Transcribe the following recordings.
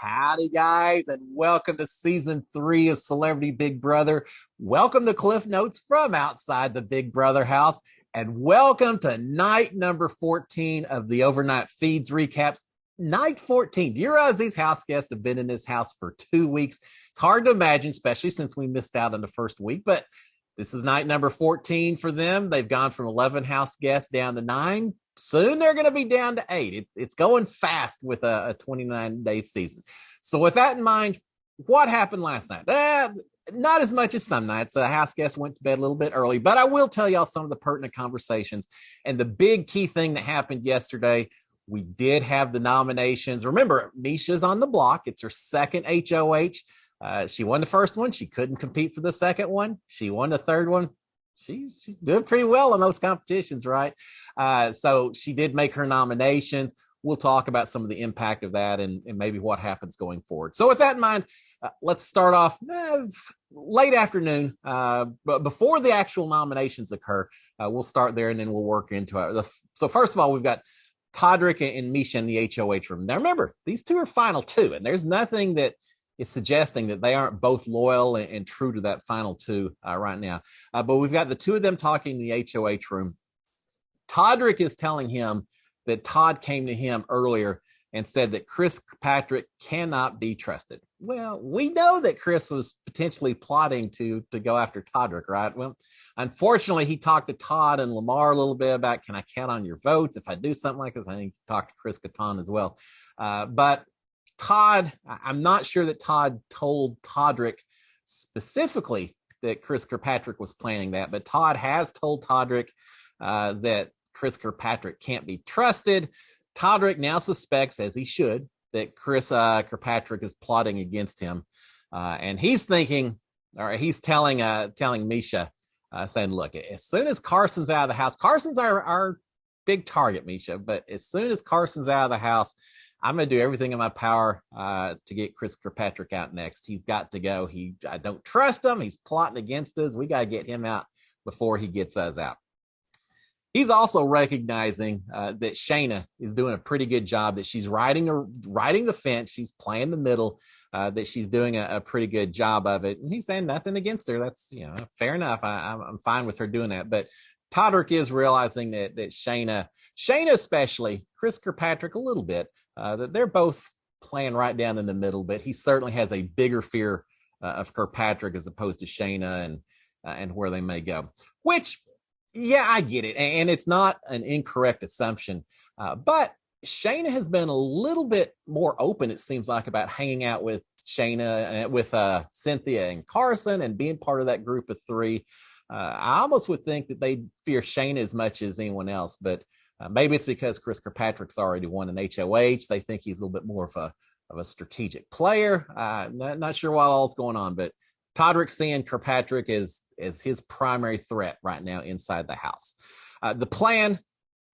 Howdy, guys, and welcome to season 3 of Celebrity Big Brother. Welcome to Cliff Notes from outside the Big Brother house, and welcome to night number 14 of the overnight feeds recaps. Night 14. Do you realize these house guests have been in this house for 2 weeks? It's hard to imagine, especially since we missed out on the first week, but this is night number 14 for them. They've gone from 11 house guests down to 9. Soon they're going to be down to 8. It's going fast with a 29-day season. So with that in mind, what happened last night? Not as much as some nights. House guests went to bed a little bit early, but I will tell y'all some of the pertinent conversations. And the big key thing that happened yesterday, we did have the nominations. Remember, Misha's on the block. It's her second HOH. She won the first one. She couldn't compete for the second one. She won the third one. She's doing pretty well in those competitions, right? So she did make her nominations. We'll talk about some of the impact of that and maybe what happens going forward. So with that in mind, let's start off late afternoon, but before the actual nominations occur. We'll start there and then we'll work into it. So first of all, we've got Todrick and Misha in the HOH room. Now remember, these two are final two, and there's nothing that is suggesting that they aren't both loyal and true to that final two right now. But we've got the two of them talking in the HOH room. Todrick is telling him that Todd came to him earlier and said that Chris Patrick cannot be trusted. Well, we know that Chris was potentially plotting to go after Todrick, right? Well, unfortunately, he talked to Todd and Lamar a little bit about, can I count on your votes? If I do something like this, I need to talk to Chris Kattan as well. But Todd, I'm not sure that Todd told Todrick specifically that Chris Kirkpatrick was planning that, but Todd has told Todrick that Chris Kirkpatrick can't be trusted. Todrick now suspects, as he should, that Chris Kirkpatrick is plotting against him, and he's thinking, or he's telling Misha, saying, "Look, as soon as Carson's out of the house, Carson's our big target, Misha. But as soon as Carson's out of the house, I'm going to do everything in my power to get Chris Kirkpatrick out next. He's got to go. I don't trust him. He's plotting against us. We got to get him out before he gets us out." He's also recognizing that Shayna is doing a pretty good job, that she's riding the fence. She's playing the middle, that she's doing a pretty good job of it. And he's saying nothing against her. That's, fair enough. I'm fine with her doing that. But Todrick is realizing that Shayna especially, Chris Kirkpatrick a little bit, that they're both playing right down in the middle, but he certainly has a bigger fear of Kirkpatrick as opposed to Shayna and where they may go. Which, yeah, I get it, and it's not an incorrect assumption, but Shayna has been a little bit more open, it seems like, about hanging out with Shayna, with Cynthia and Carson, and being part of that group of three. I almost would think that they fear Shayna as much as anyone else, but maybe it's because Chris Kirkpatrick's already won an HOH. They think he's a little bit more of a strategic player. Not sure what all's going on, but Todrick seeing Kirkpatrick as his primary threat right now inside the house. The plan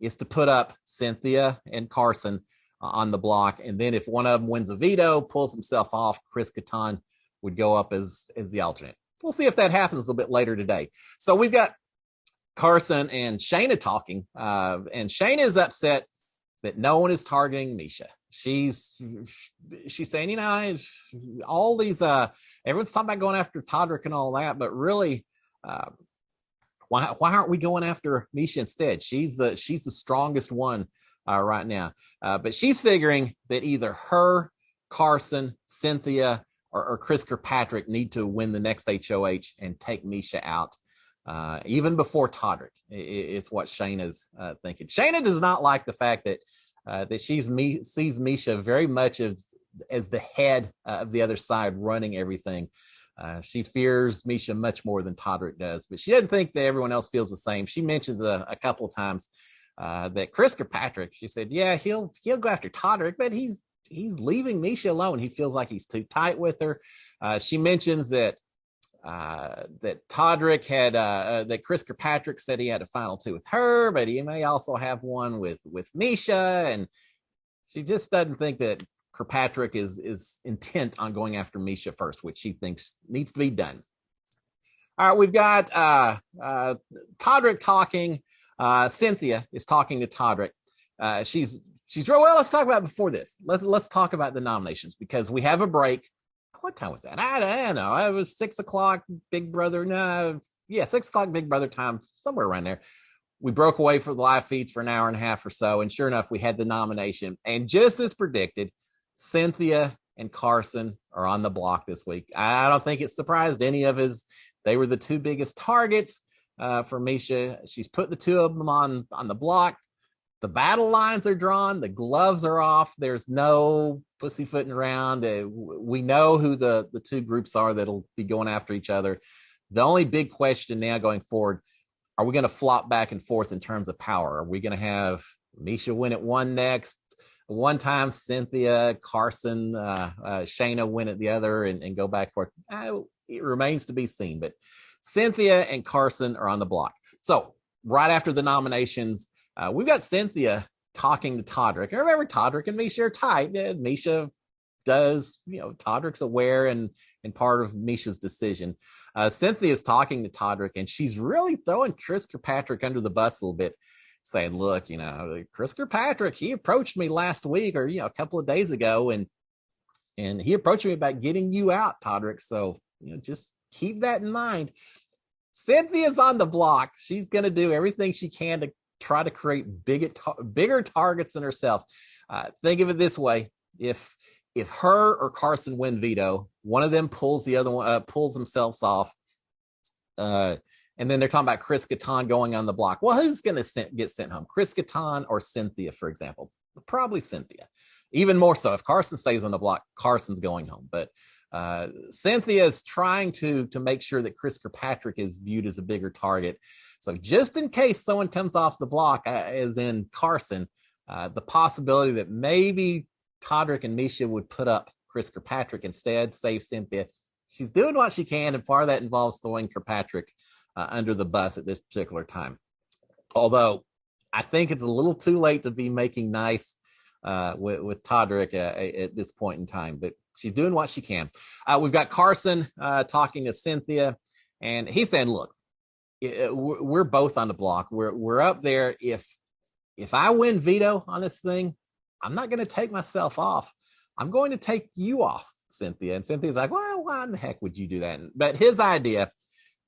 is to put up Cynthia and Carson on the block, and then if one of them wins a veto, pulls himself off, Chris Kattan would go up as the alternate. We'll see if that happens a little bit later today. So we've got Carson and Shayna talking, and Shayna is upset that no one is targeting Misha. She's saying, all these, everyone's talking about going after Todrick and all that, but really, why aren't we going after Misha instead? She's the strongest one right now. But she's figuring that either her, Carson, Cynthia, or Chris Kirkpatrick need to win the next HOH and take Misha out, even before Todrick. It's what Shayna's thinking. Shayna does not like the fact that she sees Misha very much as the head of the other side running everything. She fears Misha much more than Todrick does, but she doesn't think that everyone else feels the same. She mentions a couple of times that Chris Kirkpatrick, she said, yeah, he'll go after Todrick, but he's leaving Misha alone. He feels like he's too tight with her. She mentions that Todrick had that Chris Kirkpatrick said he had a final two with her, but he may also have one with Misha, and she just doesn't think that Kirkpatrick is intent on going after Misha first, which she thinks needs to be done. All right, we've got Todrick talking. Cynthia is talking to Todrick. She's well, let's talk about it before this. Let's talk about the nominations because we have a break. What time was that? I don't know. It was 6 o'clock Big Brother. No, yeah, 6 o'clock Big Brother time, somewhere around there. We broke away for the live feeds for an hour and a half or so. And sure enough, we had the nomination. And just as predicted, Cynthia and Carson are on the block this week. I don't think it surprised any of us. They were the two biggest targets for Misha. She's put the two of them on the block. The battle lines are drawn. The gloves are off. There's no pussyfooting around. We know who the two groups are that'll be going after each other. The only big question now going forward, are we going to flop back and forth in terms of power? Are we going to have Misha win at one next, one time Cynthia, Carson, Shayna win at the other and go back and forth? It remains to be seen. But Cynthia and Carson are on the block. So right after the nominations, we've got Cynthia talking to Todrick. And remember, Todrick and Misha are tight. Misha does, Todrick's aware and part of Misha's decision. Cynthia's talking to Todrick, and she's really throwing Chris Kirkpatrick under the bus a little bit, saying, look, Chris Kirkpatrick, he approached me last week or, a couple of days ago, and he approached me about getting you out, Todrick. So, just keep that in mind. Cynthia's on the block. She's going to do everything she can to try to create bigger targets than herself. Think of it this way: if her or Carson win veto, one of them pulls the other one pulls themselves off, and then they're talking about Chris Kattan going on the block. Well, who's going to get sent home? Chris Kattan or Cynthia, for example? Probably Cynthia. Even more so, if Carson stays on the block, Carson's going home. But Cynthia is trying to make sure that Chris Kirkpatrick is viewed as a bigger target. So just in case someone comes off the block, as in Carson, the possibility that maybe Todrick and Misha would put up Chris Kirkpatrick instead, save Cynthia. She's doing what she can, and part of that involves throwing Kirkpatrick under the bus at this particular time. Although I think it's a little too late to be making nice with Todrick at this point in time, but she's doing what she can. We've got Carson talking to Cynthia, and he's saying, look, we're both on the block. We're up there. If I win veto on this thing, I'm not going to take myself off. I'm going to take you off, Cynthia. And Cynthia's like, well, why in the heck would you do that? But his idea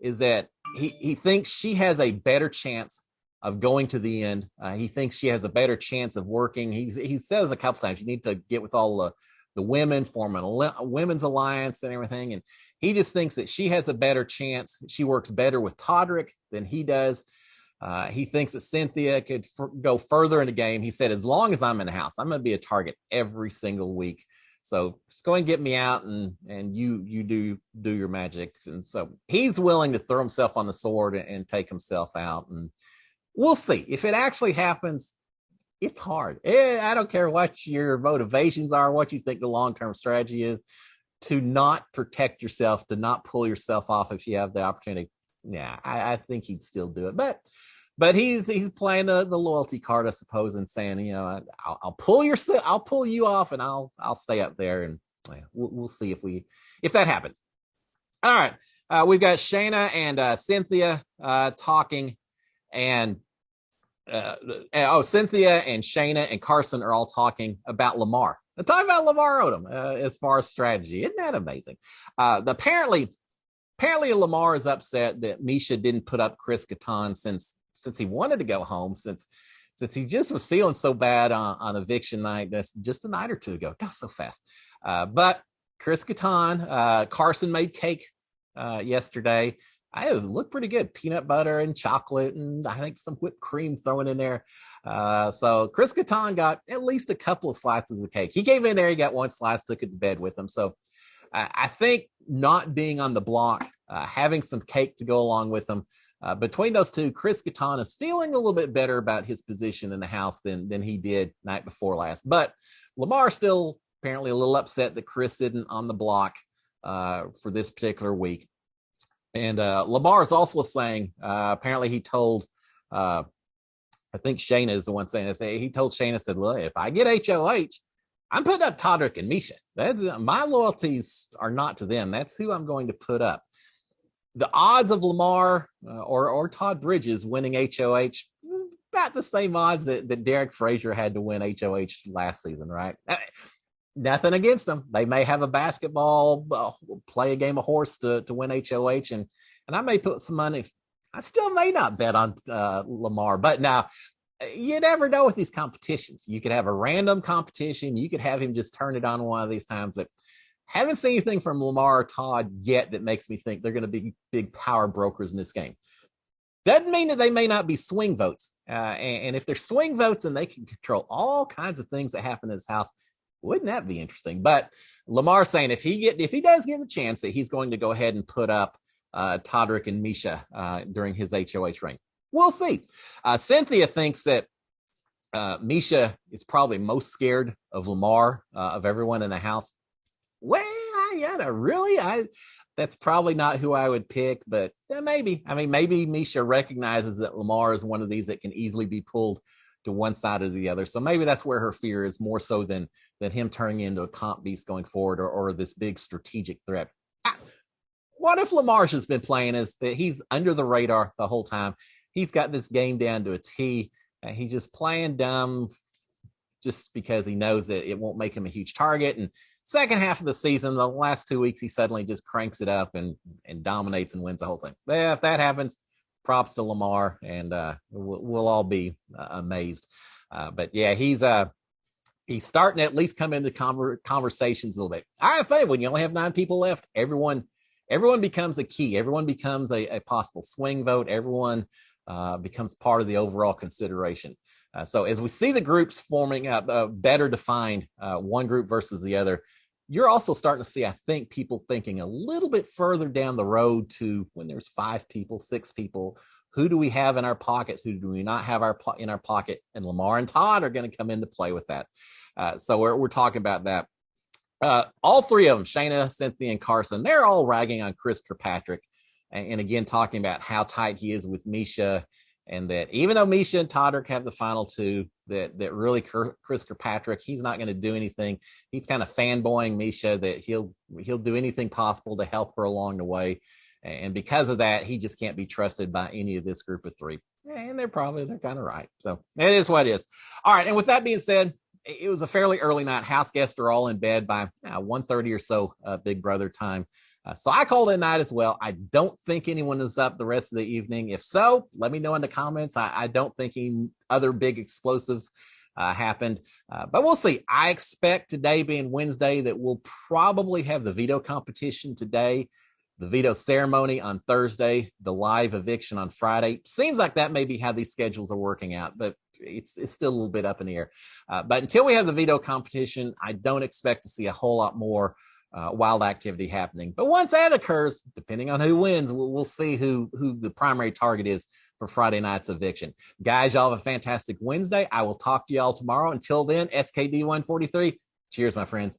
is that he thinks she has a better chance of going to the end. He thinks she has a better chance of working. He says a couple times, you need to get with all the women, form a women's alliance and everything. And he just thinks that she has a better chance. She works better with Todrick than he does. He thinks that Cynthia could go further in the game. He said, as long as I'm in the house, I'm going to be a target every single week. So just go and get me out and you do your magic. And so he's willing to throw himself on the sword and take himself out. And we'll see if it actually happens. It's hard. I don't care what your motivations are, what you think the long-term strategy is, to not protect yourself, to not pull yourself off if you have the opportunity. Yeah, I think he'd still do it. But he's playing the loyalty card, I suppose, and saying, I'll pull you off, and I'll stay up there, and we'll see if that happens. All right, we've got Shayna and Cynthia talking, and Cynthia and Shayna and Carson are all talking about Lamar. They're talking about Lamar Odom as far as strategy. Isn't that amazing? Apparently Lamar is upset that Misha didn't put up Chris Kattan since he wanted to go home, since he just was feeling so bad on eviction night just a night or two ago. Goes so fast. But Chris Kattan, Carson made cake yesterday. It looked pretty good. Peanut butter and chocolate, and I think some whipped cream thrown in there. So Chris Kattan got at least a couple of slices of cake. He came in there, he got one slice, took it to bed with him. So I think not being on the block, having some cake to go along with him, between those two, Chris Kattan is feeling a little bit better about his position in the house than he did night before last. But Lamar still apparently a little upset that Chris isn't on the block for this particular week. And Lamar is also saying, apparently he told, I think Shayna is the one saying this. He told Shayna, said, look, if I get HOH, I'm putting up Todrick and Misha. My loyalties are not to them. That's who I'm going to put up. The odds of Lamar or Todd Bridges winning HOH, about the same odds that Derek Frazier had to win HOH last season, right? Nothing against them. They may have a basketball, play a game of horse to win HOH, and I may put some money. I still may not bet on Lamar, but now you never know with these competitions. You could have a random competition. You could have him just turn it on one of these times, but haven't seen anything from Lamar or Todd yet that makes me think they're going to be big power brokers in this game. Doesn't mean that they may not be swing votes. And if they're swing votes and they can control all kinds of things that happen in his house, wouldn't that be interesting? But Lamar saying if he does get the chance that he's going to go ahead and put up Todrick and Misha during his HOH reign. We'll see. Cynthia thinks that Misha is probably most scared of Lamar of everyone in the house. Well, that's probably not who I would pick, but maybe. I mean, maybe Misha recognizes that Lamar is one of these that can easily be pulled to one side or the other. So maybe that's where her fear is, more so than him turning into a comp beast going forward, or this big strategic threat. What if Lamar's just been playing is that he's under the radar the whole time? He's got this game down to a T. He's just playing dumb just because he knows that it won't make him a huge target. And second half of the season, the last 2 weeks, he suddenly just cranks it up and dominates and wins the whole thing. Yeah, if that happens, props to Lamar, and we'll all be amazed. But yeah, he's starting to at least come into conversations a little bit. I think when you only have 9 people left, everyone becomes a key. Everyone becomes a possible swing vote. Everyone becomes part of the overall consideration. So as we see the groups forming up, better defined, one group versus the other, you're also starting to see, I think, people thinking a little bit further down the road to when there's 5 people, 6 people. Who do we have in our pocket? Who do we not have in our pocket? And Lamar and Todd are going to come into play with that. So we're talking about that. All 3 of them, Shayna, Cynthia, and Carson, they're all ragging on Chris Kirkpatrick. And again, talking about how tight he is with Misha, and that even though Misha and Todrick have the final 2, that really Chris Kirkpatrick, he's not going to do anything. He's kind of fanboying Misha, that he'll do anything possible to help her along the way. And because of that, he just can't be trusted by any of this group of 3. And they're kind of right. So it is what it is. All right. And with that being said, it was a fairly early night. House guests are all in bed by 1:30 or so, Big Brother time. So I called it a night as well. I don't think anyone is up the rest of the evening. If so, let me know in the comments. I don't think any other big explosives happened, but we'll see. I expect today being Wednesday that we'll probably have the veto competition today, the veto ceremony on Thursday, the live eviction on Friday. Seems like that may be how these schedules are working out, but it's still a little bit up in the air. But until we have the veto competition, I don't expect to see a whole lot more wild activity happening. But once that occurs, depending on who wins, we'll see who the primary target is for Friday night's eviction. Guys, y'all have a fantastic Wednesday. I will talk to y'all tomorrow. Until then, SKD 143. Cheers, my friends.